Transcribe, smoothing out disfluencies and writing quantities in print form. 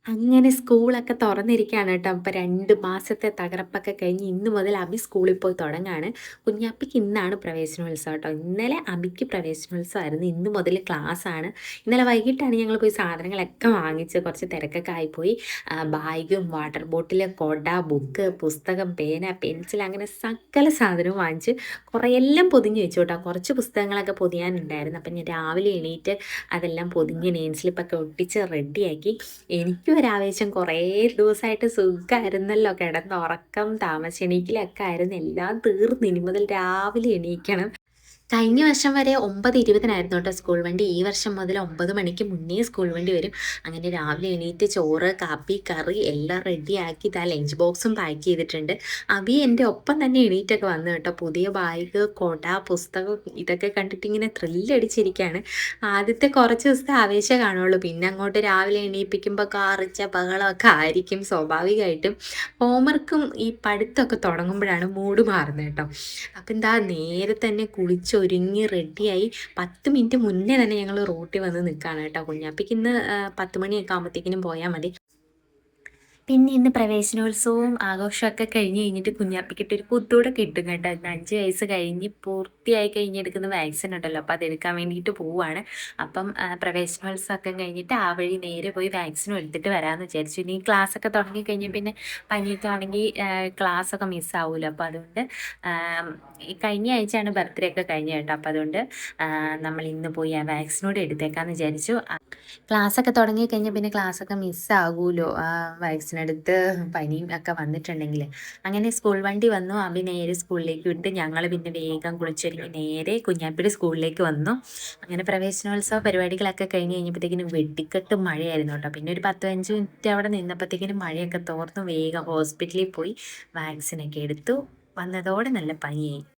അങ്ങനെ സ്കൂളൊക്കെ തുറന്നിരിക്കുകയാണ് കേട്ടോ. അപ്പോൾ 2 മാസത്തെ തകർപ്പൊക്കെ കഴിഞ്ഞ് ഇന്ന് മുതൽ അഭി സ്കൂളിൽ പോയി തുടങ്ങാണ്. കുഞ്ഞാപ്പിക്ക് ഇന്നാണ് പ്രവേശനോത്സവം കേട്ടോ. ഇന്നലെ അഭിക്ക് പ്രവേശനോത്സവമായിരുന്നു. ഇന്ന് മുതൽ ക്ലാസ്സാണ്. ഇന്നലെ വൈകിട്ടാണ് ഞങ്ങൾ പോയി സാധനങ്ങളൊക്കെ വാങ്ങിച്ച് കുറച്ച് തിരക്കൊക്കെ ആയിപ്പോയി. ബാഗും, വാട്ടർ ബോട്ടില്, കൊട, ബുക്ക്, പുസ്തകം, പേന, പെൻസിൽ അങ്ങനെ സകല സാധനവും വാങ്ങിച്ച് കുറേ എല്ലാം പൊതിഞ്ഞ് വെച്ചു കേട്ടോ. കുറച്ച് പുസ്തകങ്ങളൊക്കെ പൊതിയാനുണ്ടായിരുന്നു. അപ്പം ഞാൻ രാവിലെ എണീറ്റ് അതെല്ലാം പൊതിഞ്ഞ് നെയിം സ്ലിപ്പൊക്കെ ഒട്ടിച്ച് റെഡിയാക്കി. എനിക്കും ഒരാവേശം കുറേ ദിവസമായിട്ട് സുഖമായിരുന്നല്ലോ. കിടന്നുറക്കം, താമസിച്ചെണീക്കലൊക്കെ ആയിരുന്നു. എല്ലാം തീർന്ന് ഇനി മുതൽ രാവിലെ എണീക്കണം. കഴിഞ്ഞ വർഷം വരെ 9:20-നായിരുന്നു കേട്ടോ സ്കൂൾ വണ്ടി. ഈ വർഷം മുതൽ 9 മണിക്ക് മുന്നേ സ്കൂൾ വണ്ടി വരും. അങ്ങനെ രാവിലെ എണീറ്റ് ചോറ്, കാപ്പി, കറി എല്ലാം റെഡിയാക്കി ദാ ലഞ്ച് ബോക്സും പാക്ക് ചെയ്തിട്ടുണ്ട്. അഭി എൻ്റെ ഒപ്പം തന്നെ എണീറ്റൊക്കെ വന്നു കേട്ടോ. പുതിയ ബാഗ്, കൊട, പുസ്തകം ഇതൊക്കെ കണ്ടിട്ട് ഇങ്ങനെ ത്രില്ലടിച്ചിരിക്കുകയാണ്. ആദ്യത്തെ കുറച്ച് ദിവസത്തെ ആവേശമേ കാണുള്ളൂ. പിന്നെ അങ്ങോട്ട് രാവിലെ എണീപ്പിക്കുമ്പോൾ കാറിച്ച ബഹളമൊക്കെ ആയിരിക്കും സ്വാഭാവികമായിട്ടും. ഹോംവർക്കും ഈ പഠിത്തമൊക്കെ തുടങ്ങുമ്പോഴാണ് മൂഡ് മാറുന്നത് കേട്ടോ. അപ്പം എന്താ നേരെ തന്നെ കുളിച്ചൊരുങ്ങി റെഡിയായി 10 മിനിറ്റ് മുന്നേ തന്നെ ഞങ്ങൾ റോട്ടിൽ വന്ന് നിൽക്കുകയാണ് കേട്ടോ. കുഞ്ഞാപ്പിക്ക് ഇന്ന് 10 മണിയൊക്കെ ആകുമ്പോഴത്തേക്കിനും പോയാൽ മതി. പിന്നെ ഇന്ന് പ്രവേശനോത്സവവും ആഘോഷമൊക്കെ കഴിഞ്ഞ് കഴിഞ്ഞിട്ട് കുഞ്ഞാപ്പിക്കിട്ടൊരു പുത്തൂടെ കിട്ടും കേട്ടോ. ഇന്ന് 5 വയസ്സ് കഴിഞ്ഞ് പൂർത്തിയായി കഴിഞ്ഞെടുക്കുന്ന വാക്സിൻ ഉണ്ടല്ലോ. അപ്പോൾ അതെടുക്കാൻ വേണ്ടിയിട്ട് പോവുകയാണ്. അപ്പം പ്രവേശനോത്സവമൊക്കെ കഴിഞ്ഞിട്ട് ആ വഴി നേരെ പോയി വാക്സിനും എടുത്തിട്ട് വരാമെന്ന് വിചാരിച്ചു. ഇനി ക്ലാസ്സൊക്കെ തുടങ്ങിക്കഴിഞ്ഞാൽ പിന്നെ പനിയൊക്കെ ആണെങ്കിൽ ക്ലാസ്സൊക്കെ മിസ്സാവുമല്ലോ. അപ്പോൾ അതുകൊണ്ട് ഈ കഴിഞ്ഞ ആഴ്ചയാണ് ബർത്ത്ഡേ ഒക്കെ കഴിഞ്ഞത് കേട്ടോ. അപ്പോൾ അതുകൊണ്ട് നമ്മൾ ഇന്ന് പോയി ആ വാക്സിനോട് എടുത്തേക്കാമെന്ന് വിചാരിച്ചു. ക്ലാസ്സൊക്കെ തുടങ്ങിക്കഴിഞ്ഞാൽ പിന്നെ ക്ലാസ്സൊക്കെ മിസ്സാകുമല്ലോ. വാക്സിനെടുത്ത് പനിയും ഒക്കെ വന്നിട്ടുണ്ടെങ്കിൽ. അങ്ങനെ സ്കൂൾ വണ്ടി വന്നു. അഭി നേരെ സ്കൂളിലേക്ക് വിട്ട് ഞങ്ങൾ പിന്നെ വേഗം കുളിച്ചൊരുങ്ങി നേരെ കുഞ്ഞാപ്പിയുടെ സ്കൂളിലേക്ക് വന്നു. അങ്ങനെ പ്രവേശനോത്സവ പരിപാടികളൊക്കെ കഴിഞ്ഞ് കഴിഞ്ഞപ്പോഴത്തേക്കിനും വെട്ടിക്കെട്ട് മഴയായിരുന്നു കേട്ടോ. പിന്നെ ഒരു 10-15 മിനിറ്റ് അവിടെ നിന്നപ്പോഴത്തേക്കിനും മഴയൊക്കെ തോർന്നു. വേഗം ഹോസ്പിറ്റലിൽ പോയി വാക്സിനൊക്കെ എടുത്തു. വന്നതോടെ നല്ല പനിയായി.